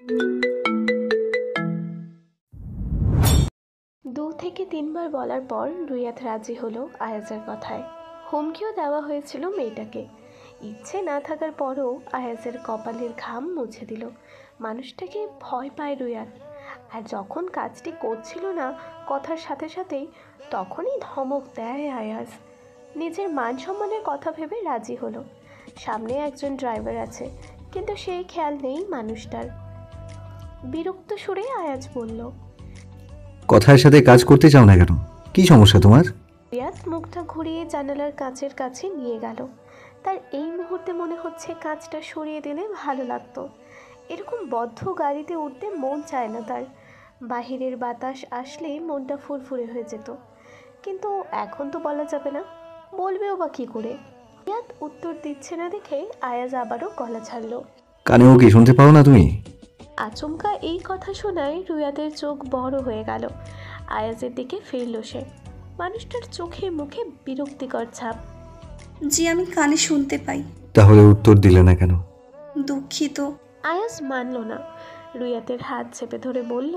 2 থেকে 3 বার বলার পর রুয়াত রাজি হলো আয়াজের কথায়। হুমকিও দেওয়া হয়েছিল মেয়েটাকে। ইচ্ছে না থাকার পরও আয়াজের কপালের ঘাম মুছে দিল। মানুষটাকে ভয় পায় রুয়াত। আর যখন কাজটি করছিল না কথার সাথে সাথেই, তখনই ধমক দেয় আয়াজ। নিজের মান সম্মানের কথা ভেবে রাজি হলো। সামনে একজন ড্রাইভার আছে, কিন্তু সেই খেয়াল নেই মানুষটার। বিরক্ত সুরে আয়াজ বলল, কথার সাথে কাজ করতে চাও না কেন? কি সমস্যা তোমার? রিয়াদ মুখটা ঘুরিয়ে জানালার কাচের কাছে নিয়ে গেল। তার এই মুহূর্তে মনে হচ্ছে কাঁচটা সরিয়ে দিলে ভালো লাগতো। এরকম বদ্ধ গাড়িতে উঠতে মন চায় না তার। বাহিরের বাতাস আসলে মনটা ফুরফুরে হয়ে যেত, কিন্তু এখন তো বলা যাবে না। বলবেও বা কী করে? রিয়াদ উত্তর দিচ্ছে না দেখে আয়াজ আবারও গলা ছাড়ল। কানেও কি শুনতে পাও না তুমি? আচমকা এই কথা শোনায় রুয়াতের চোখ বড় হয়ে গেল। আয়াজের দিকে ফিরল সে। মানুষটার চোখে মুখে বিরক্তিকর ছাপ। জি, আমি কানে শুনতে পাই। তাহলে উত্তর দিলে না কেন? দুঃখিত। আয়াজ মানল না। রুয়াতের হাত চেপে ধরে বলল,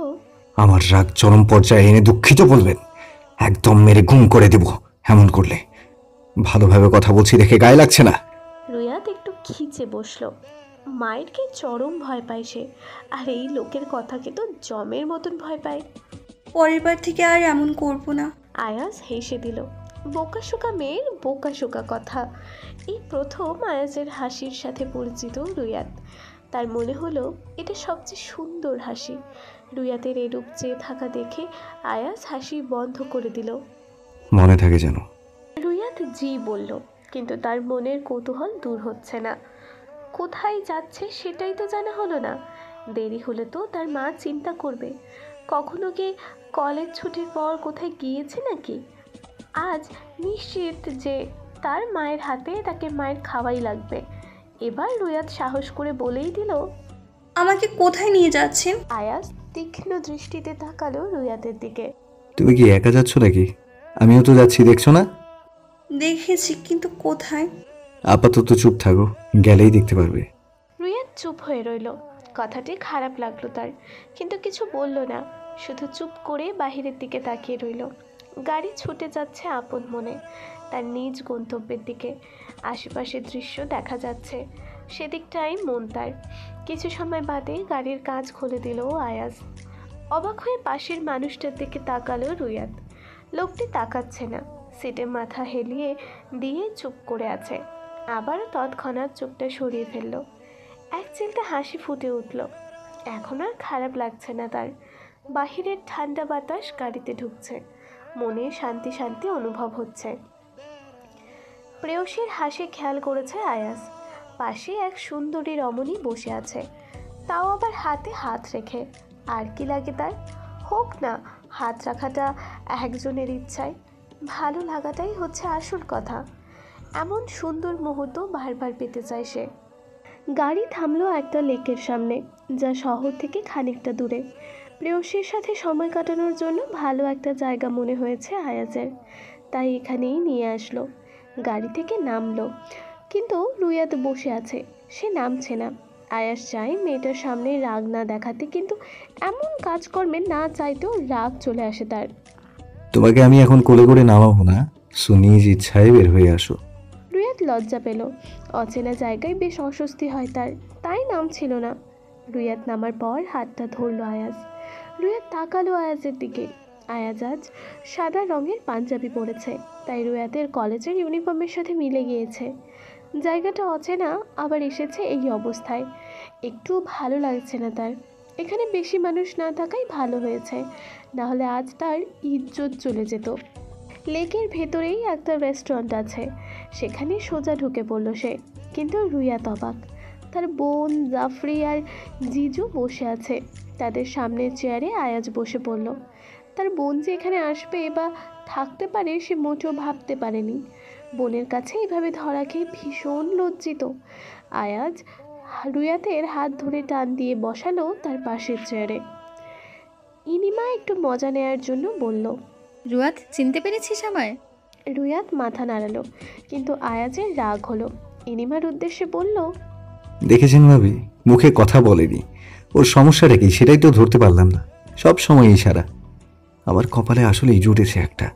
আমার রাগ চরম পর্যায়ে এনে দুঃখিত বলবেন? একদম মেরে গুম করে দেব এমন করলে। ভালোভাবে কথা বলছি দেখে গায়ে লাগছে না? রুয়াত একটু খিচে বসলো। মায়েরকে চরম ভয় পায় সে, আর এই লোকের কথাকে তো জমের মতন ভয় পায়। পরের বার থেকে আর এমন করব না। আয়াজ হেসে দিল। বোকাশোকা মেয়ের বোকাশোকা কথা। এই প্রথম আয়াজের হাসির সাথে পরিচিত রুয়াত। তার মনে হলো এটা সবচেয়ে সুন্দর হাসি। রুয়াতের এরূপ চেয়ে থাকা দেখে আয়াজ হাসি বন্ধ করে দিল। মনে থাকে যেন। রুয়াত জি বলল, কিন্তু তার মনের কৌতূহল দূর হচ্ছে না। কোথায় যাচ্ছে সেটাই তো জানা হলো না। দেরি হলে তো তার মা চিন্তা করবে। কখনো কি কলেজ ছুটির পর কোথায় গিয়েছে নাকি? আজ নিশ্চিত যে তার মায়ের হাতে তাকে মায়ের খাওয়াই লাগবে। এবার রুয়াত সাহস করে বলেই দিল, আমাকে কোথায় নিয়ে যাচ্ছেন? আয়াজ তীক্ষ্ণ দৃষ্টিতে তাকালো রুয়াতের দিকে। তুমি কি একা যাচ্ছ নাকি? আমিও তো যাচ্ছি, দেখছো না? দেখেছি, কিন্তু কোথায়? আপাতত চুপ থাকো, গেলেই দেখতে পারবে। রুয়াত চুপ হয়ে রইল। কথাটি খারাপ লাগলো তার, কিন্তু কিছু বলল না। শুধু চুপ করে বাহিরের দিকে তাকিয়ে রইল। গাড়ি ছুটে যাচ্ছে আপন মনে তার নিজ গন্তব্যের দিকে। আশেপাশের দৃশ্য দেখা যাচ্ছে, সেদিকটাই মন তার। কিছু সময় বাদে গাড়ির কাঁচ খুলে দিল আয়াজ। অবাক হয়ে পাশের মানুষটার দিকে তাকালো রুয়াত। লোকটি তাকাচ্ছে না, সিটে মাথা হেলিয়ে দিয়ে চুপ করে আছে। আবারও তৎক্ষণাৎ চোখটা সরিয়ে ফেলল। এক চিলতে হাসি ফুটে উঠল। এখন আর খারাপ লাগছে না তার। বাহিরের ঠান্ডা বাতাস গাড়িতে ঢুকছে, মনে শান্তি শান্তি অনুভব হচ্ছে। প্রেয়সীর হাসি খেয়াল করেছে আয়াজ। পাশে এক সুন্দরী রমণী বসে আছে, তাও আবার হাতে হাত রেখে। আর কি লাগে তার? হোক না, হাত রাখাটা একজনের ইচ্ছায়। ভালো লাগাটাই হচ্ছে আসল কথা। এমন সুন্দর মুহূর্ত বারবার পেতে চায় সে। গাড়ি থামলো একটা লেকের সামনে, যা শহর থেকে খানিকটা দূরে। প্রেয়সীর সাথে সময় কাটানোর জন্য ভালো একটা জায়গা মনে হয়েছে আয়াজের, তাই এখানেই নিয়ে আসলো। গাড়ি থেকে নামলো, কিন্তু রুয়াত বসে আছে, সে নামছে না। আয়াজ চায় মেয়েটার সামনে রাগ না দেখাতে, কিন্তু এমন কাজকর্মে না চাইতেও রাগ চলে আসে তার। তোমাকে আমি এখন কোলে করে নামাবো না, নিজ ইচ্ছায় বের হয়ে আসো। রুয়াত লজ্জা পেল। অচেনা জায়গায় বেশ অস্বস্তি হয় তার, তাই নামছিল না। রুয়াত নামার পর হাতটা ধরলো আয়াজ। রুয়াত তাকালো আয়াজের দিকে। আয়াজ আজ সাদা রঙের পাঞ্জাবি পরেছে, তাই রুয়াতের কলেজের ইউনিফর্মের সাথে মিলে গিয়েছে। জায়গাটা অচেনা, আবার এসেছে এই অবস্থায়। একটু ভালো লাগছে না তার। এখানে বেশি মানুষ না থাকাই ভালো হয়েছে, নাহলে আজ তার ইজ্জত চলে যেত। লেকের ভেতরেই একটা রেস্টুরেন্ট আছে, সেখানে সোজা ঢুকে পড়ল সে। কিন্তু রুয়াত অবাক। তার বোন জাফরি আর জিজু বসে আছে। তাদের সামনের চেয়ারে আয়াজ বসে পড়ল। তার বোন যে এখানে আসবে বা থাকতে পারে সে মোটেও ভাবতে পারেনি। বোনের কাছে এভাবে ধরা খেয়ে ভীষণ লজ্জিত। আয়াজ রুয়াতের হাত ধরে টান দিয়ে বসালো তার পাশের চেয়ারে। ইনিমা একটু মজা নেয়ার জন্য বলল, রুয়াত, চিনতে পেরেছিস আমায়? রুয়াত মাথা নাড়ালো, কিন্তু আয়াজের রাগ হলো। ইনিমার উদ্দেশ্যে বলল, দেখেছেন ভাবি, মুখে কথা বলেনি, ওর সমস্যাটা কি সেটাই তো ধরতে পারলাম না, সব সময় ইশারা। আমার কপালে আসলেই জুটেছে একটা।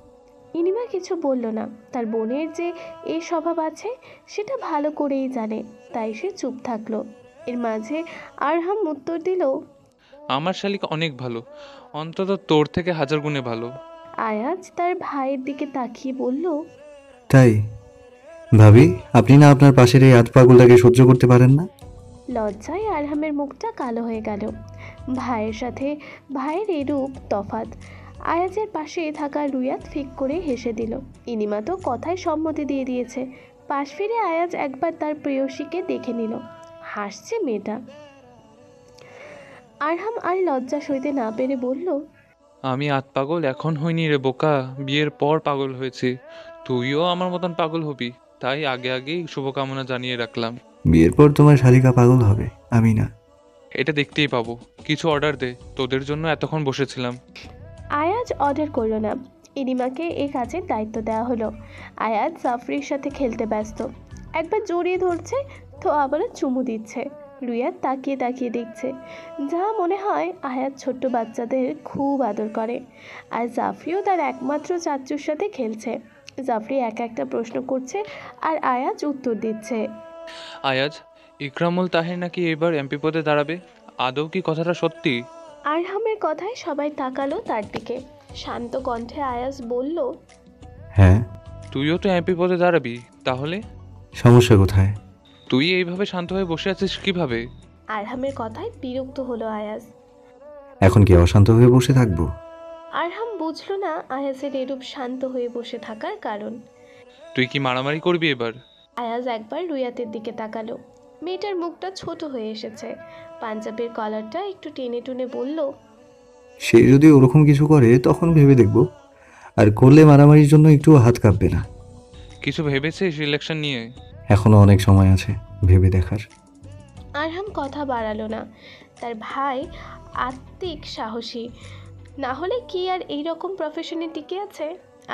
ইনিমা কিছু বলল না। তার বোনের যে এই স্বভাব আছে সেটা ভালো করেই জানে, তাই সে চুপ থাকলো। এর মাঝে আরহাম উত্তর দিল, আমার শালিকা অনেক ভালো, অন্তত তোর থেকে হাজার গুণে ভালো। আয়াজ তার ভাইয়ের দিকে তাকিয়ে বলল, তাই ভাবি, আপনি না আপনার পাশের এই আধ পাগলটাকে সহ্য করতে পারেন না? লজ্জায় আরহামের মুখটা কালো হয়ে গেল। ভাইয়ের সাথে ভাইয়ের এরূপ তফাত। আয়াজের পাশে থাকা রুয়াত ফিক করে হেসে দিল। ইনিমা তো কথায় সম্মতি দিয়ে দিয়েছে। পাশ ফিরে আয়াজ একবার তার প্রেয়সীকে দেখে নিল। হাসছে মেয়েটা। আরহাম আর লজ্জা সইতে না পেরে বলল, আমি আত পাগল এখন হইনি রে বোকা, বিয়ের পর পাগল হয়েছি। তুইও আমার মতন পাগল হবি, তাই আগে আগেই শুভকামনা জানিয়ে রাখলাম। বিয়ের পর তোমার শালিকা পাগল হবে, আমি না। এটা দেখতেই পাবো। কিছু অর্ডার দে, তোদের জন্য এতক্ষণ বসেছিলাম। আয়াজ অর্ডার করলো না। ইনিমাকে এই কাজের দায়িত্ব দেওয়া হলো। আয়াজ জাফরির সাথে খেলতে ব্যস্ত। একবার জড়িয়ে ধরছে তো আবারও চুমু দিচ্ছে। রুয়াত তাকিয়ে তাকিয়ে দেখছে। যা মনে হয় আয়াজ ছোট্ট বাচ্চাদের খুব আদর করে। আর জাফরিও তার একমাত্র চাচ্চুর সাথে খেলছে। জাফরি এক একটা প্রশ্ন করছে আর আয়াজ উত্তর দিচ্ছে। আয়াজ, ইকরামুল তাহির নাকি এবার এমপি পদে দাঁড়াবে, আদৌ কি কথাটা সত্যি? আরহামের কথায় সবাই তাকালো তার দিকে। শান্ত কণ্ঠে আয়াজ বলল, হ্যাঁ। তুইও তো এমপি পদে দাঁড়াবি, তাহলে? সমস্যা কোথায়? তুই এইভাবে শান্ত হয়ে বসে আছিস কিভাবে? আরহামের কথায় বিরক্ত হলো আয়াজ। এখন কি অশান্ত হয়ে বসে থাকবো? আরহাম বুঝল না আয়াজের এরূপ শান্ত হয়ে বসে থাকার কারণ। তুই কি মারামারি করবি এবার? আয়াজ একবার রুয়াতের দিকে তাকালো। মেয়েটার মুখটা ছোট হয়ে এসেছে। পাঞ্জাবের কলারটা একটু টেনে টুনে বলল, সে যদি ওরকম কিছু করে তখন ভেবে দেখব, আর করলে মারামারির জন্য একটু হাত কাঁপবে না। কিছু ভেবেছিস ইলেকশন নিয়ে? এখনো অনেক সময় আছে ভেবে দেখার। আরহাম কথা বাড়ালো না। তার ভাই আত্মিক সাহসী, না হলে কি আর এই রকম প্রফেশনে টিকে আছে?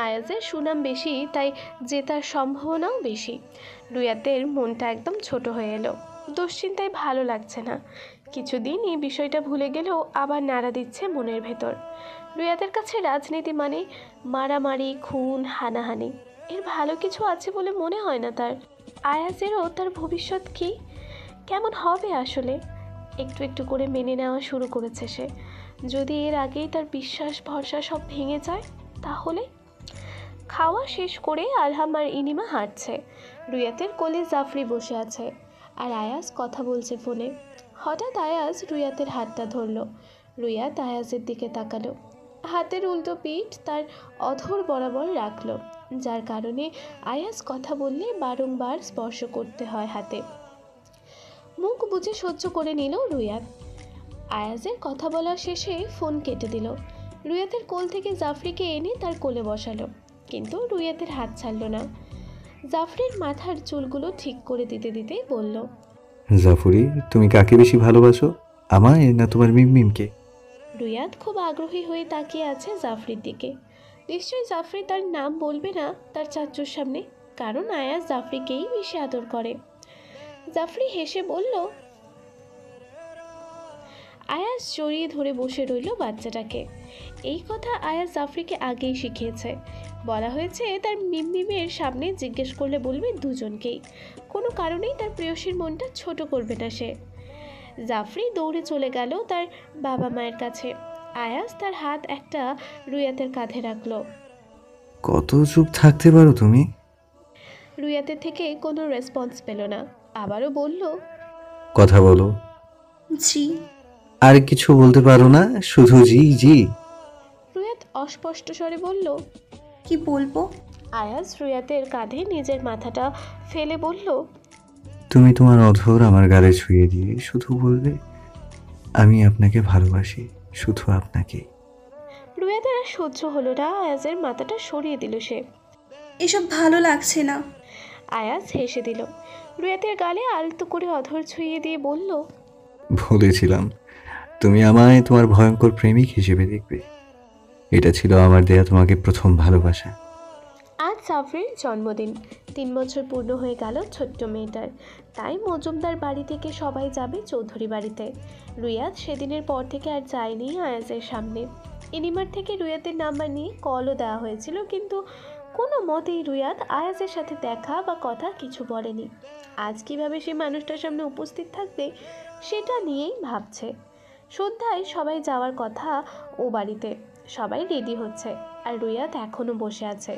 আয়াজের সুনাম বেশি, তাই জেতার সম্ভাবনাও বেশি। রুয়াতের মনটা একদম ছোট হয়ে এলো। দুশ্চিন্তায় ভালো লাগছে না। কিছুদিন এই বিষয়টা ভুলে গেলেও আবার নাড়া দিচ্ছে মনের ভেতর। রুয়াতের কাছে রাজনীতি মানে মারামারি, খুন, হানাহানি। এর ভালো কিছু আছে বলে মনে হয় না তার। আয়াজেরও তার ভবিষ্যৎ কি, কেমন হবে আসলে, একটু একটু করে মেনে নেওয়া শুরু করেছে সে। যদি এর আগেই তার বিশ্বাস ভরসা সব ভেঙে যায় তাহলে? খাওয়া শেষ করে আলহাম আর ইনিমা হাঁটছে। রুয়াতের কোলে জাফরি বসে আছে আর আয়াজ কথা বলছে ফোনে। হঠাৎ আয়াজ রুয়াতের হাতটা ধরলো। রুয়াত আয়াজের দিকে তাকালো। হাতের উল্টো পিঠ তার অধর বরাবর রাখলো, যার কারণে আয়াজ কথা বললে বারংবার স্পর্শ করতে হয় হাতে। মুখ বুজে সহ্য করে নিল রুয়াত। আয়াজের কথা বলা শেষে ফোন কেটে দিল। রুয়াতের কোল থেকে জাফরিকে এনে তার কোলে বসালো, কিন্তু রুয়াতের হাত ছাড়ল না। জাফরির মাথার চুলগুলো ঠিক করে দিতে দিতেই বলল, জাফরি, তুমি কাকে বেশি ভালোবাসো, আমায় না তোমার মিমমিমকে? রুয়াত খুব আগ্রহী হয়ে তাকিয়ে আছে জাফরির দিকে। নিশ্চয়ই জাফরি তার নাম বলবে না তার চাচ্চুর সামনে, কারণ আয়াজ জাফরিকেই বেশি আদর করে। জাফরি হেসে বলল। আয়াজ জড়িয়ে ধরে বসে রইল বাচ্চাটাকে। এই কথা আয়াজ জাফরিকে আগেই শিখিয়েছে। বলা হয়েছে তার মিমমিমের সামনে জিজ্ঞেস করলে বলবে দুজনকেই, কোনো কারণেই তার প্রেয়সীর মনটা ছোট করবে না সে। জাফরি দৌড়ে চলে গেল তার বাবা মায়ের কাছে। আয়াজ তার হাত একটা রুয়াতের কাঁধে রাখলো। কত চুপ থাকতে পারো তুমি? রুয়াতের থেকে কোনো রেসপন্স পেল না। আবারও বলল, কথা বলো। জি। আর কিছু বলতে পারো না, শুধু জি জি? রুয়াত অস্পষ্ট স্বরে বলল। কি বলবো? আয়াজ রুয়াতের কাঁধে নিজের মাথাটা ফেলে বলল, তুমি তোমার অধর আমার গালে ছুঁয়ে দিয়ে শুধু বলবে, আমি আপনাকে ভালোবাসি, শুধু আপনাকে। রুয়াতের আর সহ্য হলো না। আয়াজের মাথাটা সরিয়ে দিল সে। এসব ভালো লাগছে না। আয়াজ হেসে দিল। রুয়াতের গালে আলতো করে অধর ছুঁয়ে দিয়ে বলল, বলেছিলাম তুমি আমায় তোমার ভয়ঙ্কর প্রেমিক হিসেবে দেখবে। এটা ছিল আমার দেয়া তোমাকে প্রথম ভালোবাসা। আজ জাফরির জন্মদিন। 3 বছর পূর্ণ হয়ে গেল ছোট্ট মেয়েটার, তাই মজুমদার বাড়ি থেকে সবাই যাবে চৌধুরী বাড়িতে। রুয়াত সেদিনের পর থেকে আর যায়নি আয়াজের সামনে। ইনিমার থেকে রুয়াতের নাম্বার নিয়ে কলও দেওয়া হয়েছিল, কিন্তু কোনো মতেই রুয়াত আয়াজের সাথে দেখা বা কথা কিছু বলেনি। আজ কিভাবে সে মানুষটার সামনে উপস্থিত থাকবে সেটা নিয়েই ভাবছে। সন্ধ্যায় সবাই যাওয়ার কথা ও বাড়িতে, সবাই রেডি হচ্ছে, আর রুয়াত এখনও বসে আছে।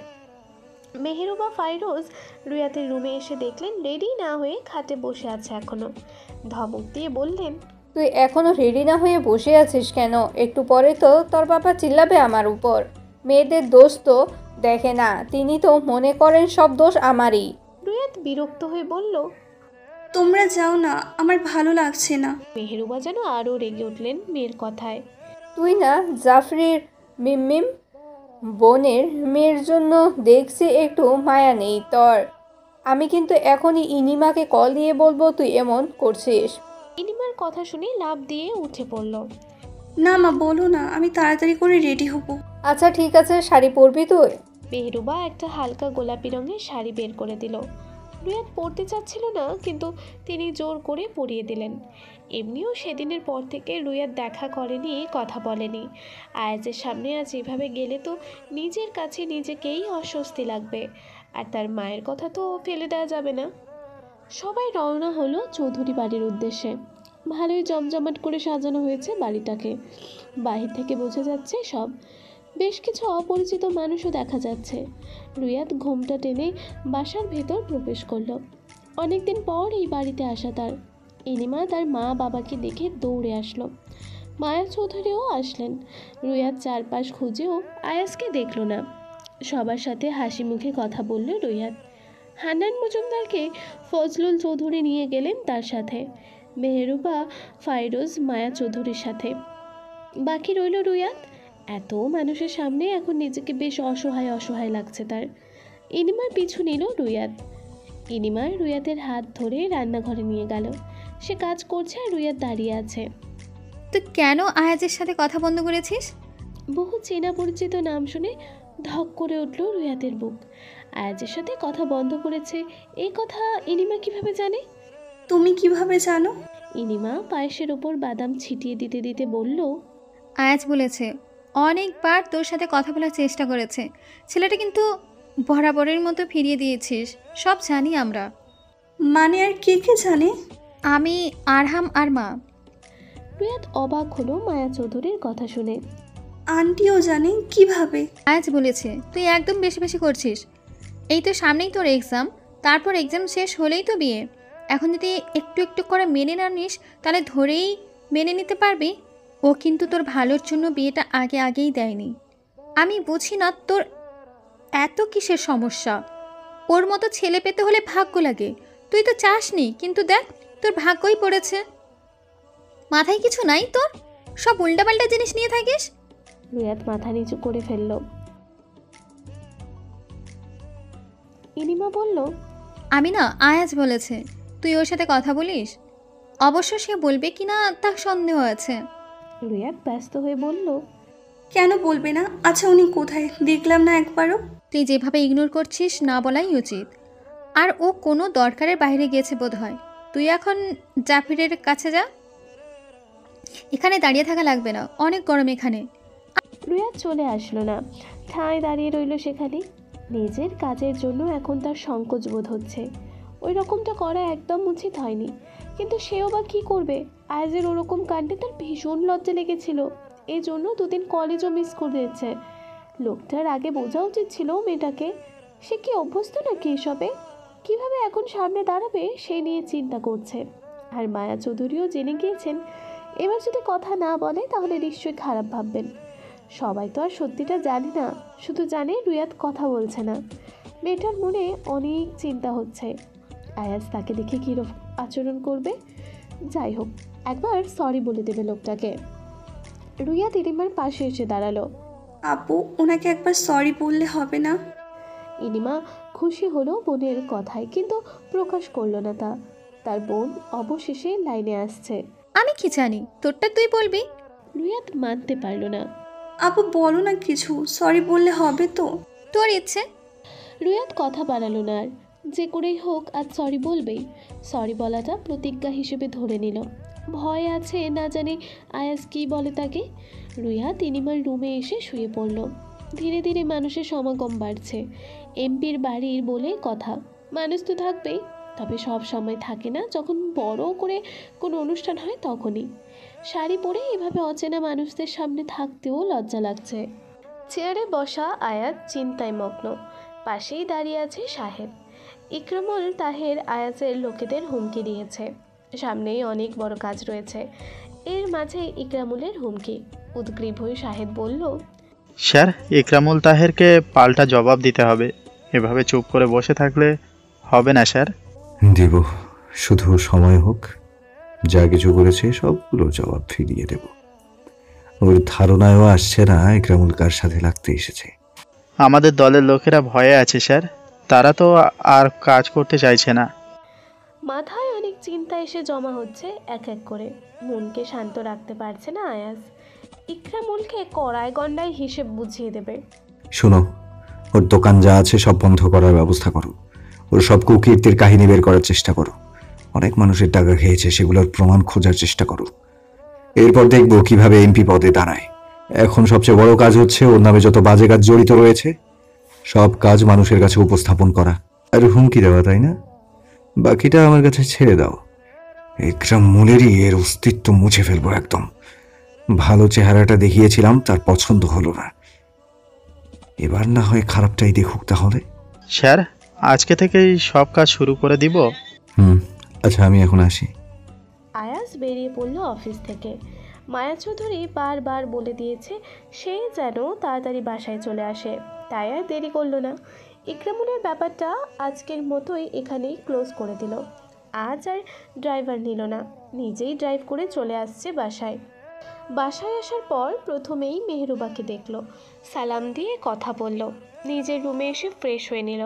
মেহেরুবা ফাইরোজ রুয়াতের রুমে এসে দেখলেন রেডি না হয়ে খাটে বসে আছে এখনও। ধমক দিয়ে বললেন, তুই এখনো রেডি না হয়ে বসে আছিস কেন? একটু পরে তো তোর বাবা চিল্লাবে আমার উপর। মেয়েদের দোষ তো দেখে না, তিনি তো মনে করেন সব দোষ আমারই। রুয়াত বিরক্ত হয়ে বলল। তোমরা যাও না, আমার ভালো লাগছে না। মেহেরুবা যেন আরও রেগে উঠলেন মেয়ের কথায়। তুই না জাফরির মিম বোনের মেয়ের জন্য দেখছি একটু মায়া নেই তোর। আমি কিন্তু এখনই ইনিমাকে কল দিয়ে বলবো তুই এমন করছিস। ইনিমার কথা শুনে লাফ দিয়ে উঠে পড়ল। না মা, বলো না, আমি তাড়াতাড়ি করে রেডি হব। আচ্ছা ঠিক আছে, শাড়ি পরবি তুই? মেহেরুবা একটা হালকা গোলাপি রঙের শাড়ি বের করে দিল। রুয়াত পরতে চাচ্ছিল না, কিন্তু তিনি জোর করে পরিয়ে দিলেন। এমনিও সেদিনের পর থেকে রুয়াত দেখা করেনি, কথা বলেনি। আয়াজের সামনে আজ এভাবে গেলে তো নিজের কাছে নিজেকেই অস্বস্তি লাগবে, আর তার মায়ের কথা তো ফেলে দেওয়া যাবে না। সবাই রওনা হলো চৌধুরী বাড়ির উদ্দেশ্যে। ভালোই জমজমাট করে সাজানো হয়েছে বাড়িটাকে, বাহির থেকে বোঝা যাচ্ছে সব। বেশ কিছু অপরিচিত মানুষও দেখা যাচ্ছে। রুয়াত ঘোমটা টেনে বাসার ভেতর প্রবেশ করলো। অনেকদিন পর এই বাড়িতে আসা তার। ইনিমা তার মা বাবাকে দেখে দৌড়ে আসলো। মায়া চৌধুরীও আসলেন। রুয়াত চারপাশ খুঁজেও আয়াসকে দেখল না। সবার সাথে হাসি মুখে কথা বলল রুয়াত। হান্নান মজুমদারকে ফজলুল চৌধুরী নিয়ে গেলেন তার সাথে, মেহেরুবা ফাইরোজ মায়া চৌধুরীর সাথে। বাকি রইল রুয়াত। এত মানুষের সামনে এখন নিজেকে বেশ অসহায় অসহায় লাগছে তার। ইনিমার পিছু নিল রুয়াত। ইনিমার রুয়াতের হাত ধরে রান্নাঘরে নিয়ে গেল। সে কাজ করছে আর রুয়াত দাঁড়িয়ে আছে। তুই কেন আয়াজের সাথে কথা বন্ধ করেছিস? বহু চেনা পরিচিত নাম শুনে ধক করে উঠল রুয়াতের বুক। আয়াজের সাথে কথা বন্ধ করেছে এই কথা ইনিমা কিভাবে জানে? তুমি কিভাবে জানো? ইনিমা পায়েসের ওপর বাদাম ছিটিয়ে দিতে দিতে বলল, আয়াজ বলেছে অনেকবার তোর সাথে কথা বলার চেষ্টা করেছে। ছেলেটা কিন্তু বরাবরের মতো ফিরিয়ে দিয়েছিস, সব জানি আমরা। মানে আর কে কে জানে? আমি, আরহাম আর মা। রুয়াত অবাক হলো মায়া চৌধুরীর কথা শুনে। আন্টিও জানে? কিভাবে? আয়াজ বলেছে তুই একদম বেশি বেশি করছিস। এই তো সামনেই তোর এক্সাম, তারপর এক্সাম শেষ হলেই তো বিয়ে। এখন যদি একটু একটু করে মেনে না নিস তাহলে ধরেই মেনে নিতে পারবি। ও কিন্তু তোর ভালোর জন্য বিয়েটা আগেই দেয়নি। আমি বুঝি না তোর এত কিসের সমস্যা। ওর মতো ছেলে পেতে হলে ভাগ্য লাগে। তুই তো চাসনি, কিন্তু দেখ তোর ভাগ্যই পড়েছে। মাথায় কিছু নাই তোর? সব উল্টাপাল্টা জিনিস নিয়ে থাকিস। রুয়াত মাথা নিচু করে ফেলল। ইনিমা বলল, আমি না, আয়াজ বলেছে তুই ওর সাথে কথা বলিস। অবশ্য সে বলবে কি না তার সন্দেহ আছে। রুয়াত ব্যস্ত হয়ে বলল, কেন বলবে না? আচ্ছা উনি কোথায়? দেখলাম না একবারও। তুই যেভাবে ইগনোর করছিস না বলাই উচিত। আর ও কোনো দরকারের বাইরে গিয়েছে বোধ হয়। তুই এখন জাফিরের কাছে যা, এখানে দাঁড়িয়ে থাকা লাগবে না, অনেক গরম এখানে। রুয়াত চলে আসলো না, ঠাঁই দাঁড়িয়ে রইল সেখানে। নিজের কাজের জন্য এখন তার সংকোচ বোধ হচ্ছে। ওই রকমটা করা একদম উচিত হয়নি, কিন্তু সেও বা কী করবে? আয়াজের ওরকম কাণ্ডে তার ভীষণ লজ্জা লেগেছিল। এই জন্য দুদিন কলেজও মিস করে দিয়েছে। লোকটার আগে বোঝা উচিত ছিল মেয়েটাকে। সে কি অভ্যস্ত নাকি এসবে? কীভাবে এখন সামনে দাঁড়াবে সেই নিয়ে চিন্তা করছে। আর মায়া চৌধুরীও জেনে গিয়েছেন এবার যদি কথা না বলে তাহলে নিশ্চয়ই খারাপ ভাববেন। সবাই তো আর সত্যিটা জানে না, শুধু জানে রুয়াত কথা বলছে না। মেয়েটার মনে অনেক চিন্তা হচ্ছে। আয়াজ তাকে দেখে কীরকম আচরণ করবে। যাই হোক, একবার সরি বলে দেবে লোকটাকে। রুয়াত ইনিমার পাশে এসে দাঁড়ালো। আপু, ওনাকে একবার সরি বললে হবে না? ইনিমা খুশি হলো বোনের কথায়, কিন্তু প্রকাশ করলো না তা। তার বোন অবশেষে লাইনে আসছে। আমি কি জানি তোরটা তুই বলবি? রুয়াত মানতে পারল না। আপু বলো না কিছু, সরি বললে হবে তো? তোর ইচ্ছে। রুয়াত কথা বাড়ালো না আর। যে করেই হোক আজ সরি বলবেই। সরি বলাটা প্রতিজ্ঞা হিসেবে ধরে নিল। ভয় আছে না জানি আয়াজ কী বলে তাকে। রুইহাত ইনিমার রুমে এসে শুয়ে পড়ল। ধীরে ধীরে মানুষের সমাগম বাড়ছে। এমপির বাড়ির বলে কথা, মানুষ তো থাকবেই, তবে সব সময় থাকে না। যখন বড় করে কোনো অনুষ্ঠান হয় তখনই। শাড়ি পরে এভাবে অচেনা মানুষদের সামনে থাকতেও লজ্জা লাগছে। চেয়ারে বসা আয়াজ চিন্তায় মগ্ন। পাশেই দাঁড়িয়ে আছে সাহেব। ইকরামুল তাহের আয়াজের লোকেদের হুমকি দিয়েছে। সামনেই অনেক বড় কাজ রয়েছে। এর মাঝে ইকরামুলের হুমকি। উদ্গ্রীব হয়ে সাহেব বলল, স্যার, ইকরামুল তাহেরকে পাল্টা জবাব দিতে হবে। এভাবে চুপ করে বসে থাকলে হবে না স্যার। দিব, শুধু সময় হোক। যা কিছু করেছে সবগুলো জবাব ফিরিয়ে দেব। ওর ধারণায়ও আসছে না ইকরামুল কার সাথে লাগতে এসেছে। আমাদের দলের লোকেরা ভয়ে আছে স্যার, তারা তো আর কাজ করতে চাইছে না। মাথায় অনেক চিন্তা এসে জমা হচ্ছে এক এক করে। মনকে শান্ত রাখতে পারছে না আয়াজ। ইকরামুলকে কড়ায় গন্ডায় হিসেব বুঝিয়ে দেবে। শোনো, ওর দোকান যা আছে সব বন্ধ করার ব্যবস্থা করো। ওর সব কুকীর্তির কাহিনী বের করার চেষ্টা করো। অনেক মানুষের টাকা খেয়েছে, সেগুলোর প্রমাণ খোঁজার চেষ্টা করো। এরপর দেখবো কিভাবে এমপি পদে দাঁড়ায়। এখন সবচেয়ে বড় কাজ হচ্ছে ওর নামে যত বাজে কাজ জড়িত রয়েছে সব কাজ মানুষের কাছে উপস্থাপন করা আর হুমকি দেওয়া, তাই না? বাকিটা আমার কাছে ছেড়ে দাও। ইকরামুলেরই এর অস্তিত্ব মুছে ফেলবো একদম। ভালো চেহারাটা দেখিয়েছিলাম, তার পছন্দ হলো না। এবার না হয় খারাপটাই দেখুক তাহলে। স্যার, আজকে থেকেই সব কাজ শুরু করে দিব। আচ্ছা, আমি এখন আসি। আয়াজ বেরিয়ে পড়ল অফিস থেকে। মায়া চৌধুরী বারবার বলে দিয়েছে সে যেন তাড়াতাড়ি বাসায় চলে আসে, তাই আর দেরি করলো না। ইকরামুলের ব্যাপারটা আজকের মতোই এখানেই ক্লোজ করে দিল। আজ আর ড্রাইভার নিল না, নিজেই ড্রাইভ করে চলে আসছে বাসায়। বাসায় আসার পর প্রথমেই মেহরুবাকে দেখলো, সালাম দিয়ে কথা বলল। নিজের রুমে এসে ফ্রেশ হয়ে নিল।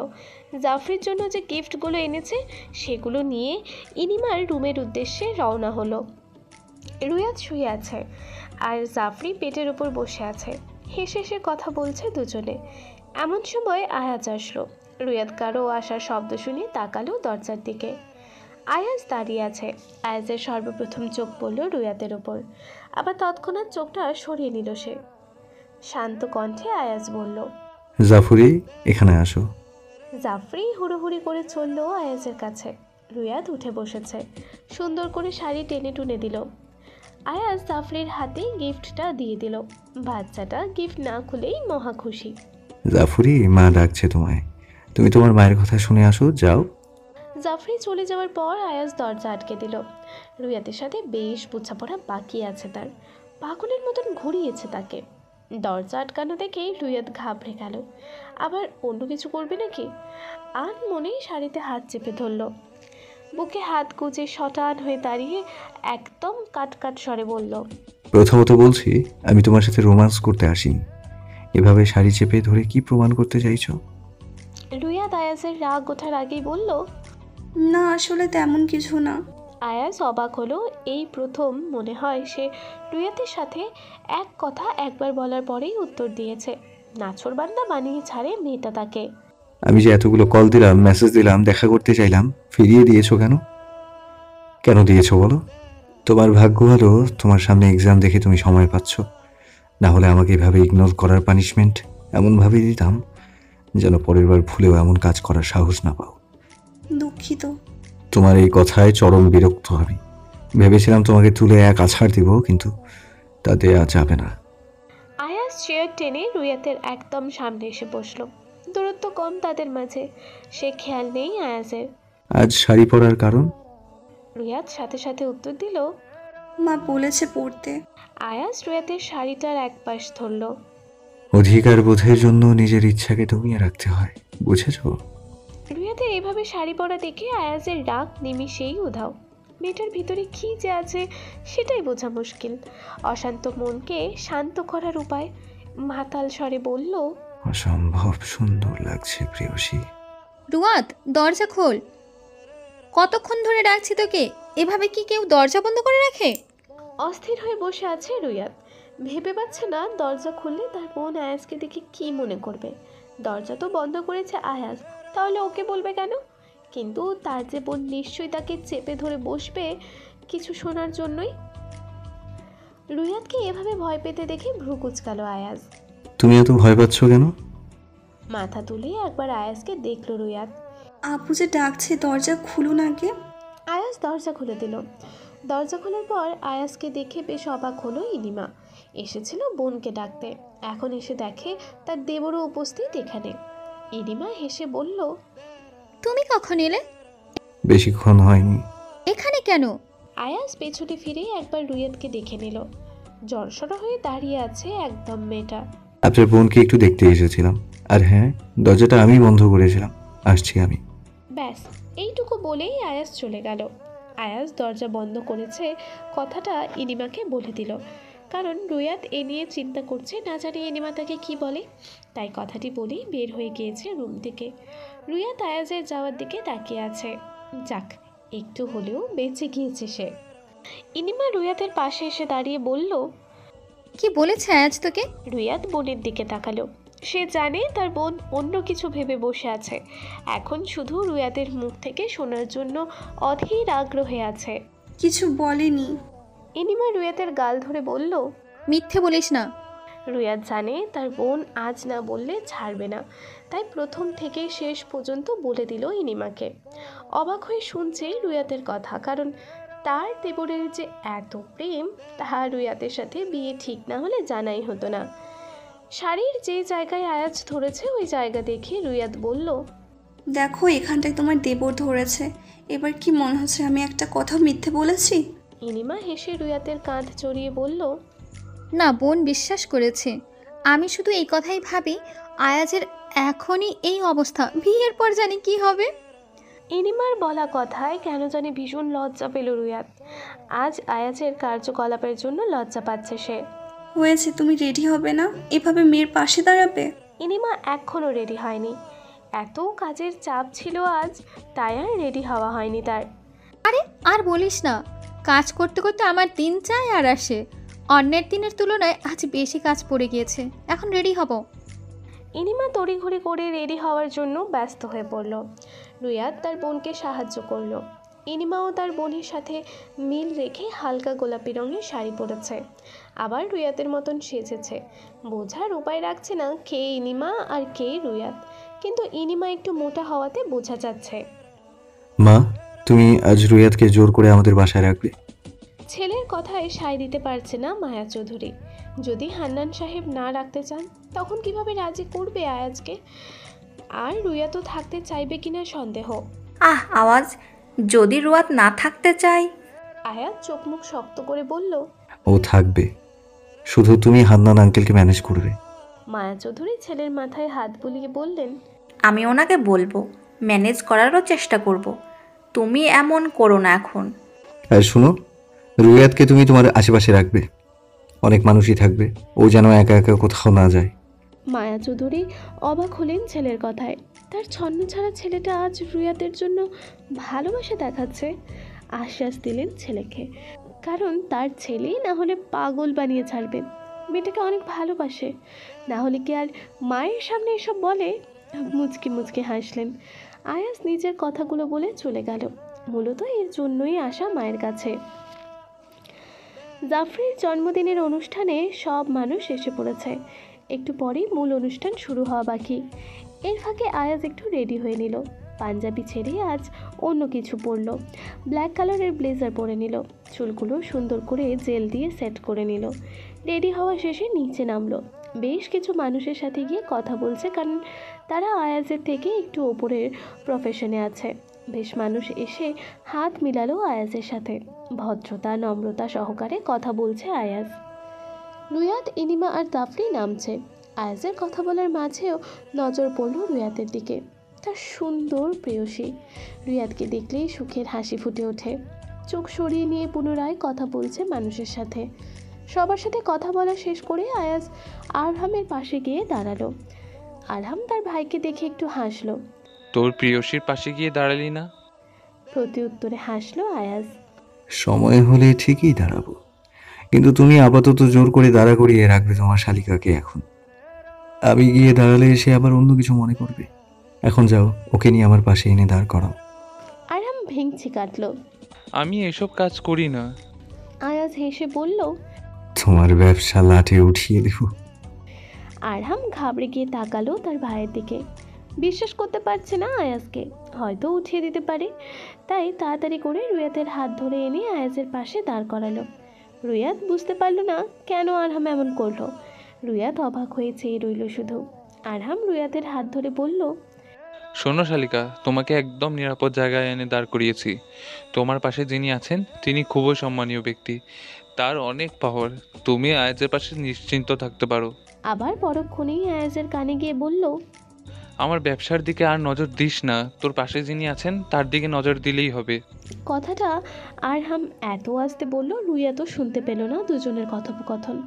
জাফরির জন্য যে গিফটগুলো এনেছে সেগুলো নিয়ে ইনিমার রুমের উদ্দেশ্যে রওনা হলো। রুয়াত শুয়ে আছে আর জাফরি পেটের উপর বসে আছে। হেসে হেসে কথা বলছে দুজনে। এমন সময় আয়াজ আসলো। রুয়াত কারো আসার শব্দ শুনে তাকালো দরজার দিকে। আয়াজ দাঁড়িয়ে আছে। আয়াজের সর্বপ্রথম চোখ পড়ল রুয়াতের ওপর, আবার তৎক্ষণাৎ চোখটা সরিয়ে নিল সে। শান্ত কণ্ঠে আয়াজ বলল, জাফরি, এখানে আসো। জাফরি হুড়োহুড়ি করে চলল আয়াজের কাছে। রুয়াত উঠে বসেছে, সুন্দর করে শাড়ি টেনে টুনে দিল। আয়াজ জাফরির হাতে গিফটটা দিয়ে দিল। বাচ্চাটা গিফট না খুলেই মহা খুশি। জাফরি, মা ডাকছে তোমায়। তুমি তোমার মায়ের কথা শুনে আসো, যাও। জাফরি চলে যাওয়ার পর আয়াজ দরজা আটকে দিল। রুয়াতের সাথে বেশ বোঝাপড়া বাকি আছে তার। পাগলের মতন ঘুরিয়েছে তাকে। দরজা আটকানো দেখে রুয়াত ঘাবড়ে গেল। আবার অন্য কিছু করবে নাকি? আন মনে শাড়িতে হাত চেপে ধরল। বুকে হাত গুজে শটান হয়ে দাঁড়িয়ে একদম কাটকাট স্বরে বলল, প্রথমত বলছি, আমি তোমার সাথে রোমান্স করতে আসিনি। এভাবে শাড়ি চেপে ধরে কি প্রমাণ করতে চাইছো? রুয়াত আয়াজের রাগ ওঠার আগেই বলল, না, আসলে তেমন কিছু না। আয়াজ অবাক হলো। এই প্রথম মনে হয় সে রুয়াতের সাথে এক কথা একবার বলার পরেই উত্তর দিয়েছে। নাছোড়বান্দা বানিয়ে ছাড়ে মেয়েটা তাকে। আমি যে এতগুলো কল দিলাম, মেসেজ দিলাম, দেখা করতে চাইলাম, ফিরিয়ে দিয়েছো কেন? কেন দিয়েছো বলো? তোমার ভাগ্য ভালো তোমার সামনে এক্সাম দেখে তুমি সময় পাচ্ছ। না হলে আমাকে এভাবে ইগনোর করার পানিশমেন্ট এমনভাবে দিতাম যেন পরের বার ভুলেও এমন কাজ করার সাহস না পাও। দুঃখিত। তোমার এই কথায় চরম বিরক্ত আমি। ভেবেছিলাম তোমাকে তুলে এক আছাড় দিব, কিন্তু তা দেয়া যাবে না। আয়াজ চেয়ার টেনে রুয়াতের একদম সামনে এসে বসলো। দূরত্ব কম তাদের মাঝে, সে খেয়াল নেই আয়াজের। আজ শাড়ি পরার কারণ? রুয়াত সাথে সাথে উত্তর দিল, মা বলেছে পড়তে। আয়াজ রুয়াতের শাড়িটার এক পাশ ধরল। অধিকার বোধের জন্য নিজের ইচ্ছাকে দমিয়ে রাখতে হয়, বুঝেছো? রুয়াতের এভাবে শাড়ি পরা দেখে আয়াজের রাগ নিমিষেই উধাও। মেয়েটার ভিতরে কী যে আছে সেটাই বোঝা মুশকিল। অশান্ত মনকে শান্ত করার উপায়। মাতাল স্বরে বলল, অসম্ভব সুন্দর লাগছে প্রেয়সী। রুয়াত, দরজা খোল। কতক্ষণ ধরে ডাকছি তোকে? এভাবে কি কেউ দরজা বন্ধ করে রাখে? অস্থির হয়ে বসে আছে রুয়াত। ভেবে পাচ্ছে না দরজা খুললে তার বোন আয়াজকে দেখে কি মনে করবে। দরজা তো বন্ধ করেছে আয়াজ, তাহলে ওকে বলবে কেন? কিন্তু তার যে বোন নিশ্চয়ই তাকে চেপে ধরে বসবে কিছু শোনার জন্যই। রুয়াতকে এভাবে ভয় পেতে দেখে ভ্রু কুচকালো আয়াজ। তুমি এত ভয় পাচ্ছ কেন? মাথা তুলে একবার আয়াজকে দেখলো রুয়াত। আপু যে ডাকছে, দরজা খুলুন আগে। আয়াজ দরজা খুলে দিল। দরজা খোলার পর আয়াজকে দেখে বেশ অবাক হলো ইনিমা। এসেছিল বোনকে ডাকতে, এখন এসে দেখে তার দেবরও উপস্থিত এখানে। ইনিমা হেসে বলল, তুমি কখন এলে? বেশিক্ষণ হয়নি। এখানে কেন? আয়াজ পেছনে ফিরে একবার রুয়াতকে দেখে নিল। জড়সড় হয়ে দাঁড়িয়ে আছে একদম মেয়েটা। আপনার বোনকে একটু দেখতে এসেছিলাম। আর হ্যাঁ, দরজাটা আমি বন্ধ করেছিলাম। আসছি আমি। ব্যাস এইটুকু বলেই আয়াজ চলে গেল। আয়াজ দরজা বন্ধ করেছে কথাটা ইনিমাকে বলে দিল, কারণ রুয়াত এ নিয়ে চিন্তা করছে, না জানি ইনিমা তাকে কী বলে। তাই কথাটি বলেই বের হয়ে গিয়েছে রুম থেকে। রুয়াত আয়াজের যাওয়ার দিকে তাকিয়ে আছে। যাক, একটু হলেও বেঁচে গিয়েছে সে। ইনিমা রুয়াতের পাশে এসে দাঁড়িয়ে বলল, কি বলেছে আজ তোকে? রুয়াত বোনের দিকে তাকালো। সে জানে তার বোন অন্য কিছু ভেবে বসে আছে, এখন শুধু রুয়াতের মুখ থেকে শোনার জন্য অধীর আগ্রহে আছে। কিছু বলেনি। ইনিমা রুয়াতের গাল ধরে বলল, মিথ্যে বলিস না। রুয়াত জানে তার বোন আজ না বললে ছাড়বে না, তাই প্রথম থেকে শেষ পর্যন্ত বলে দিল ইনিমাকে। অবাক হয়ে শুনছে রুয়াতের কথা, কারণ তার দেবরের যে এত প্রেম তাহা রুয়াতের সাথে বিয়ে ঠিক না হলে জানাই হতো না। শাড়ির যে জায়গায় আয়াজ ধরেছে ওই জায়গা দেখে রুয়াত বলল, দেখো, এখানটায় তোমার দেবর ধরেছে। এবার কি মনে হচ্ছে আমি একটা কথা মিথ্যে বলেছি? ইনিমা হেসে রুয়াতের কাঁধ জড়িয়ে বলল, না, বোন বিশ্বাস করেছে। আমি শুধু এই কথাই ভাবি, আয়াজের এখনই এই অবস্থা, বিয়ের পর জানি কি হবে। ইনিমার বলা কথায় কেন জানি ভীষণ লজ্জা পেল রুয়াত। আজ আয়াজের কার্যকলাপের জন্য লজ্জা পাচ্ছে সে। হয়েছে, তুমি রেডি হবে না? এভাবে মেয়ের পাশে দাঁড়াবে? ইনিমা এখনও রেডি হয়নি। এত কাজের চাপ ছিল আজ, তাই আর রেডি হওয়া হয়নি তার। আরে আর বলিস না, কাজ করতে করতে আমার দিন যায় আর আসে। অন্যের দিনের তুলনায় আজ বেশি কাজ পড়ে গিয়েছে, এখন রেডি হব। ইনিমা তড়িঘড়ি করে রেডি হওয়ার জন্য ব্যস্ত হয়ে পড়ল। রুয়াত তার বোনকে সাহায্য করল। ইনিমাও তার বোনের সাথে মিল রেখে হালকা গোলাপি রঙের শাড়ি পরেছে, আবার রুয়াতের মতন সেজেছে। বোঝার উপায় রাখছে না কে ইনিমা আর কে রুয়াত, কিন্তু ইনিমা একটু মোটা হওয়াতে বোঝা যাচ্ছে। মা, তুমি আজ রুয়াতকে জোর করে আমাদের বাসায় রাখবে? ছেলের কথায় সায় দিতে পারছে না মায়া চৌধুরী। যদি হান্নান সাহেব না রাখতে চান তখন কিভাবে রাজি করবে আয়াজকে? আর রুয়াতও থাকতে চাইবে কিনা সন্দেহ। আওয়াজ, যদি রুয়াত না থাকতে চাই? আয়াজ চোখ মুখ শক্ত করে বলল, ও থাকবে, শুধু তুমি হান্নান আঙ্কেলকে ম্যানেজ করবে। মায়া চৌধুরী ছেলের মাথায় হাত বুলিয়ে বললেন, আমি ওনাকে বলবো, ম্যানেজ করারও চেষ্টা করব। তুমি এমন করো না এখন। আর শুনো, রুয়াতকে তুমি তোমার আশেপাশে রাখবে। অনেক মানুষই থাকবে, ও যেন একা একা কোথাও না যায়। মায়া চৌধুরী অবাক হলেন ছেলের কথায়। তার ছন্ন ছাড়া ছেলেটা আজ রুয়াতের জন্য ভালোবাসা দেখাচ্ছে। আশ্বাস দিলেন ছেলেকে, কারণ তার ছেলে না হলে পাগল বানিয়ে ছাড়বেন। মেয়েটাকে অনেক ভালোবাসে, না হলে কি আর মায়ের সামনে এসব বলে? মুচকি মুচকি হাসলেন। আয়াস নিজের কথাগুলো বলে চলে গেল। মূলত এর জন্যই আসা মায়ের কাছে। জাফরির জন্মদিনের অনুষ্ঠানে সব মানুষ এসে পড়েছে। একটু পরেই মূল অনুষ্ঠান শুরু হওয়া বাকি। এর ফাঁকে আয়াজ একটু রেডি হয়ে নিল। পাঞ্জাবি ছেড়ে আজ অন্য কিছু পরলো। ব্ল্যাক কালারের ব্লেজার পরে নিল। চুলগুলো সুন্দর করে জেল দিয়ে সেট করে নিল। রেডি হওয়া শেষে নিচে নামলো। বেশ কিছু মানুষের সাথে গিয়ে কথা বলছে, কারণ তারা আয়াজের থেকে একটু ওপরের প্রফেশনে আছে। বেশ মানুষ এসে হাত মিলালো আয়াজের সাথে। ভদ্রতা নম্রতা সহকারে কথা বলছে আয়াজ। রুয়াত, ইনিমা আর জাফরি নামছে। আয়াজের কথা বলার মাঝেও নজর পড়ল রুয়াতের দিকে। তার সুন্দর প্রেয়সী। রুয়াতকে দেখলেই সুখের হাসি ফুটে ওঠে। চোখ সরিয়ে নিয়ে পুনরায় কথা বলছে মানুষের সাথে। সবার সাথে কথা বলা শেষ করে আয়াজ আরহামের পাশে গিয়ে দাঁড়ালো। আরহাম তার ভাইকে দেখে একটু হাসলো। তোর প্রিয়সীর পাশে গিয়ে দাঁড়ালি না? প্রতি উত্তরে হাসলো আয়াজ। সময় হলে ঠিকই দাঁড়াবো, কিন্তু তুমি আপাতত জোর করে দাঁড়া করিয়ে রাখবে তোমার শালিকাকে। এখন আমি গিয়ে দাঁড়ালে সে আবার অন্য কিছু মনে করবে। এখন যাও, ওকে নিয়ে আমার পাশে এনে দাঁড় করাও। ভেঙচি কাটল। আমি এসব কাজ করি না। আয়াজ হেসে বলল। তোমার ব্যবসা লাটে উঠিয়ে দেব। আরহাম ঘাবড়ে গিয়ে তাকালো তার ভাইয়ের দিকে। বিশ্বাস করতে পারছে না আয়াজকে, হয়তো উঠিয়ে দিতে পারে। তাই তাড়াতাড়ি করে রুয়াতের হাত ধরে এনে আয়াজের পাশে দাঁড় করালো। রুয়াত বুঝতে পারলো না কেন আরহাম এমন করলো। রুয়াত অবাক হয়ে চেয়ে রইল শুধু। আরহাম রুয়াতের হাত ধরে বলল। শোনো শালিকা, তোমাকে একদম নিরাপদ জায়গায় এনে দাঁড় করিয়েছি। তোমার পাশে যিনি আছেন তিনি খুবই সম্মানীয় ব্যক্তি, তার অনেক পাওয়ার। তুমি আয়াজের পাশে নিশ্চিন্ত থাকতে পারো। আবার পরক্ষণেই আয়াজের কানে গিয়ে বলল। আমার ব্যবসার দিকে আর নজর দিস না, তোর পাশে যিনি আছেন তার দিকে নজর দিলেই হবে। কথাটা আরহাম এত আস্তে বলল রুইয়া শুনতে পেল না দুজনের কথোপকথন।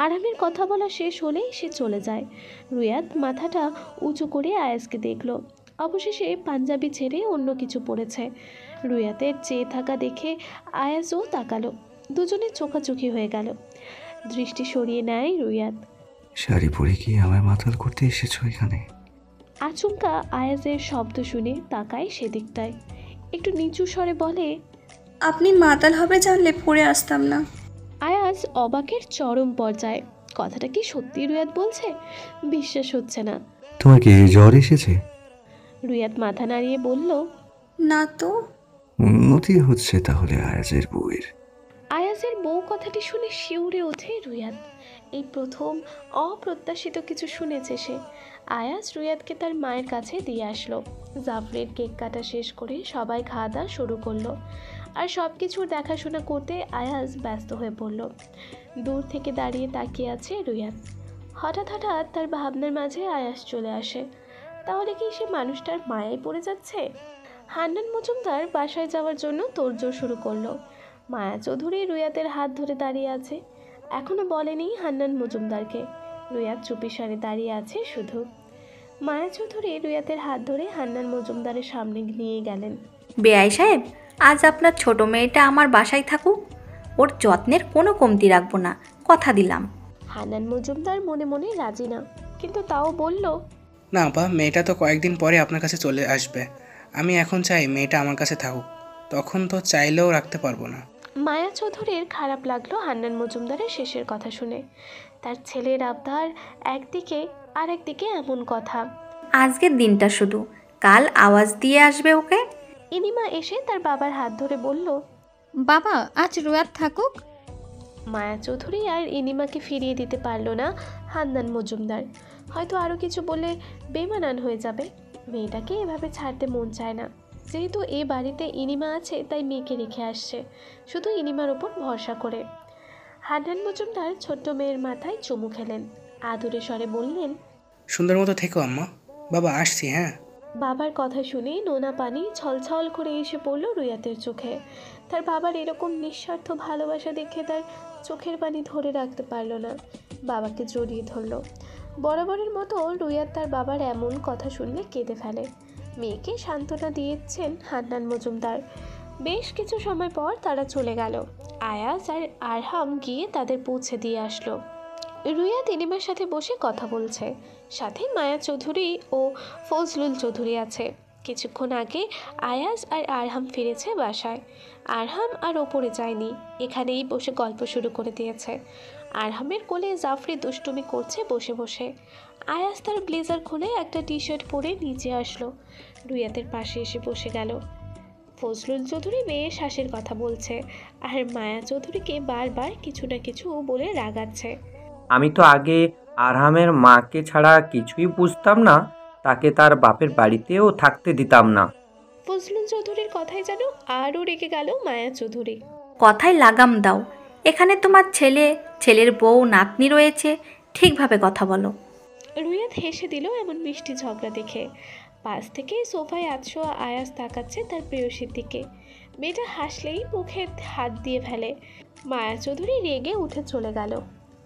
আরহামের কথা বলা শেষ হলেই সে চলে যায়। রুয়াত মাথাটা উঁচু করে আয়াজকে দেখল। অবশেষে পাঞ্জাবি ছেড়ে অন্য কিছু পড়েছে। রুয়াতের চেয়ে থাকা দেখে আয়াজও তাকালো। দুজনে চোখাচোখি হয়ে গেল। দৃষ্টি সরিয়ে নেয় রুয়াত। শাড়ি পরে কি আমায় মাতাল করতে এসেছো এখানে? আচমকা আয়াজের শব্দ শুনে তাকায় সেদিকটায়। একটু নিচু স্বরে বলে। আপনি মাতাল হবে জানলে পড়ে আসতাম না। আয়াজ অবাকের চরম পর্যায়ে। কথাটা কি সত্যি রুয়াত বলছে? বিশ্বাস হচ্ছে না। তোমার কি জ্বর এসেছে? রুয়াত মাথা নাড়িয়ে বলল। না তো। উন্নতি হচ্ছে তাহলে আয়াজের বউয়ের। আয়াজের বউ কথাটি শুনে শিউরে ওঠে রুয়াত। এই প্রথম অপ্রত্যাশিত কিছু শুনেছে সে। আয়াজ রুয়াতকে তার মায়ের কাছে দিয়ে আসলো। জাফরের কেক কাটা শেষ করে সবাই খাওয়া দাওয়া শুরু করলো। আর সব কিছুর দেখাশোনা করতে আয়াজ ব্যস্ত হয়ে পড়ল। দূর থেকে দাঁড়িয়ে তাকিয়ে আছে রুয়াত। হঠাৎ হঠাৎ তার ভাবনার মাঝে আয়াজ চলে আসে। তাহলে কি সে মানুষটার মায়ায় পড়ে যাচ্ছে? হান্নান মজুমদার বাসায় যাওয়ার জন্য তোড়জোড় শুরু করলো। মায়া চৌধুরী রুয়াতের হাত ধরে দাঁড়িয়ে আছে। এখনো বলেনি হান্নান মজুমদারকে। রুয়াত চুপিসারে দাঁড়িয়ে আছে শুধু। মায়া চৌধুরী রুয়াতের হাত ধরে হান্নান মজুমদারের সামনে নিয়ে গেলেন। বেআই সাহেব, আজ আপনার ছোট মেয়েটা আমার বাসায় থাকুক। ওর যত্নের কোনো কমতি রাখবো না, কথা দিলাম। হান্নান মজুমদার মনে মনে রাজি না, কিন্তু তাও বলল। না আপা, মেয়েটা তো কয়েকদিন পরে আপনার কাছে চলে আসবে। আমি এখন চাই মেয়েটা আমার কাছে থাকুক, তখন তো চাইলেও রাখতে পারবো না। মায়া চৌধুরীর খারাপ লাগলো হান্নান মজুমদারের শেষের কথা শুনে। তার ছেলের আবদার একদিকে, আর একদিকে এমন কথা। আজকের দিনটা শুধু, কাল আওয়াজ দিয়ে আসবে ওকে। ইনিমা এসে তার বাবার হাত ধরে বলল। বাবা, আজ রুয়াত থাকুক। মায়া চৌধুরী আর ইনিমাকে ফিরিয়ে দিতে পারল না হান্নান মজুমদার। হয়তো আরও কিছু বলে বেমানান হয়ে যাবে। মেয়েটাকে এভাবে ছাড়তে মন চায় না। যেহেতু এ বাড়িতে ইনিমা আছে তাই মেয়েকে রেখে আসছে, শুধু ইনিমার ওপর ভরসা করে। হান্নান মজুমদার ছোট্ট মেয়ের মাথায় চুমু খেলেন। আদুরে স্বরে বললেন। সুন্দর মতো থেকো আম্মা, বাবা আসছি। হ্যাঁ। বাবার কথা শুনে নোনা পানি ছলছল করে এসে পড়ল রুয়াতের চোখে। তার বাবার এরকম নিঃস্বার্থ ভালোবাসা দেখে তার চোখের পানি ধরে রাখতে পারল না। বাবাকে জড়িয়ে ধরল। বরাবরের মতো রুয়াত তার বাবার এমন কথা শুনলে কেঁদে ফেলে। মেয়েকে সান্ত্বনা দিয়েছেন হান্নান মজুমদার। বেশ কিছু সময় পর তারা চলে গেল। আয়াজ আর আরহাম গিয়ে তাদের পৌঁছে দিয়ে আসলো। রুয়াত ইনিমার সাথে বসে কথা বলছে। সাথে মায়া চৌধুরী ও ফজলুল চৌধুরী আছে। কিছুক্ষণ আগে আয়াজ আর আরহাম ফিরেছে বাসায়। আরহাম আর ওপরে যায়নি, এখানেই বসে গল্প শুরু করে দিয়েছে। আরহামের কোলে জাফরি দুষ্টুমি করছে বসে বসে। আয়াজ তার ব্লেজার খুলে একটা টি শার্ট পরে নিচে আসলো। রুয়াতের পাশে এসে বসে গেল। ফজলুল চৌধুরী বেশ হাসির কথা বলছে, আর মায়া চৌধুরীকে বারবার কিছু না কিছু বলে রাগাচ্ছে। আমি তো আগে আরহামের মাকে ছাড়া কিছুই বুঝতাম না, তাকে তার বাপের বাড়িতেও থাকতে দিতাম না। ফজলুল চৌধুরীর কথাই যেন আরও রেগে গেল মায়া চৌধুরী। কথায় লাগাম দাও। এখানে তোমার ছেলে, ছেলের বউ, নাতনি রয়েছে, ঠিকভাবে কথা বলো। রুয়াত হেসে দিল এমন মিষ্টি ঝগড়া দেখে। পাশ থেকে সোফায় আতশোয়া আয়াজ তাকাচ্ছে তার প্রেয়সীর দিকে। মেয়েটা হাসলেই মুখে হাত দিয়ে ফেলে। মায়া চৌধুরী রেগে উঠে চলে গেল।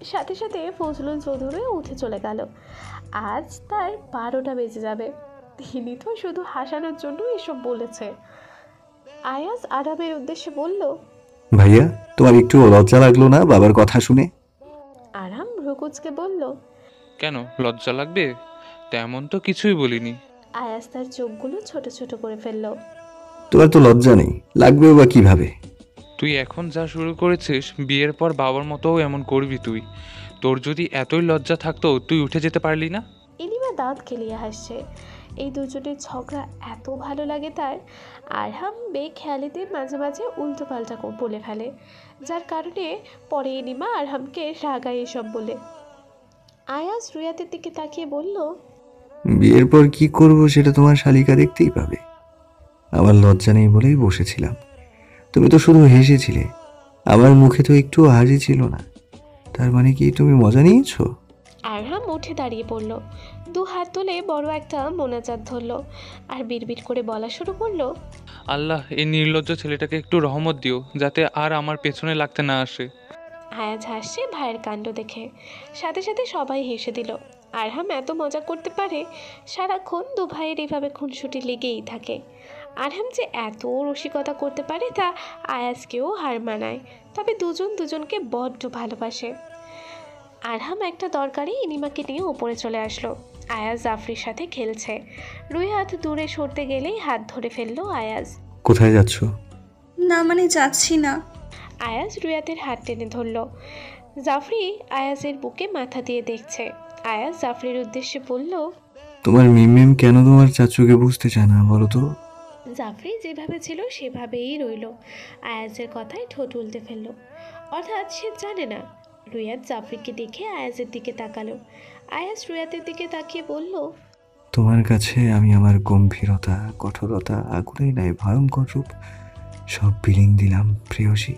সাথে সাথে ফজলুল চৌধুরীও উঠে চলে গেল। আজ তার 12টা বেজে যাবে। তিনি তো শুধু হাসানোর জন্য এসব বলেছে। আয়াজ আরামের উদ্দেশ্যে বলল। ভাইয়া, তোমার একটু লজ্জা লাগলো না বাবার কথা শুনে? আরাম ভ্রুকুচকে বলল। কেন লজ্জা লাগবে? তেমন তো কিছুই বলিনি। আয়াজ তার চোখগুলো ছোট ছোট করে ফেলল। তোমার তো লজ্জা নেই, লাগবেও বা কিভাবে? তুই এখন যা শুরু করেছিস, বিয়ের পর বাবার মতোও এমন করবি তুই? তোর যদি এতই লজ্জা থাকতো তুই উঠে যেতে পারলি না? ইনিমা দাঁত খেলিয়ে হাসছে। এই দুজনের ঝগড়া এত ভালো লাগে তার। আরহাম বেখেয়ালিতে মাঝে মাঝে উল্টো পাল্টা বলে ফেলে, যার কারণে পরে ইনিমা আরহামকে রাগায় এসব বলে। আয়াজ রুয়াতের দিকে তাকিয়ে বলল, বিয়ের পর কি করব সেটা তোমার শালিকা দেখতেই পাবে। আমার লজ্জা নেই বলেই বসেছিলাম, তুমি তো শুধু হেসেছিলে, আমার মুখে তো একটু হাসি ছিল না। তার মানে কি তুমি মজা নিয়েছো? আরহাম উঠে দাঁড়িয়ে পড়ল, দু হাত তুলে বড় একটা মোনাজাত ধরল আর বিড়বিড় করে বলা শুরু করলো, আল্লাহ, এই নির্লজ্জ ছেলেটাকে একটু রহমত দিও, যাতে আর আমার পেছনে লাগতে না আসে। আয়াজ হাসছে ভাইয়ের কাণ্ড দেখে, সাথে সাথে সবাই হেসে দিল। আরহাম এত মজা করতে পারে, সারাক্ষণ দু ভাইয়ের এইভাবে খুনসুটি লেগেই থাকে। আরহাম যে এত রসিকতা করতে পারে তা আয়াজকেও হার মানায়, তবে দুজন দুজনকে বড্ড ভালোবাসে। আরহাম একটা দরকারি ইনিমাকে নিয়ে ওপরে চলে আসলো। আয়াজ জাফরির সাথে খেলছে। রুইহাত দূরে সরতে গেলেই হাত ধরে ফেললো আয়াজ। কোথায় যাচ্ছ? না মানে যাচ্ছি না। আয়াজ রুয়াতের হাত টেনে ধরল। জাফরি আয়াজের বুকে মাথা দিয়ে দেখছে। আয়াজ জাফরির উদ্দেশ্যে বলল, তোমার মিম কেন তোমার চাচুকে বুঝতে চায় না বলো তো? জাফরি যেভাবে ছিল সেভাবেই রইল। আয়াজের কথায় ঠোঁট উল্টে ফেলল, অর্থাৎ সে জানে না। রুয়াত জাফরিকে দেখে আয়াজের দিকে তাকালো। আয়াজ রুয়াতের দিকে তাকিয়ে বলল, তোমার কাছে আমি আমার গম্ভীরতা, কঠোরতা, আগুনেই নাই ভয়ঙ্কর রূপ সব বিলীন দিলাম প্রেয়সী।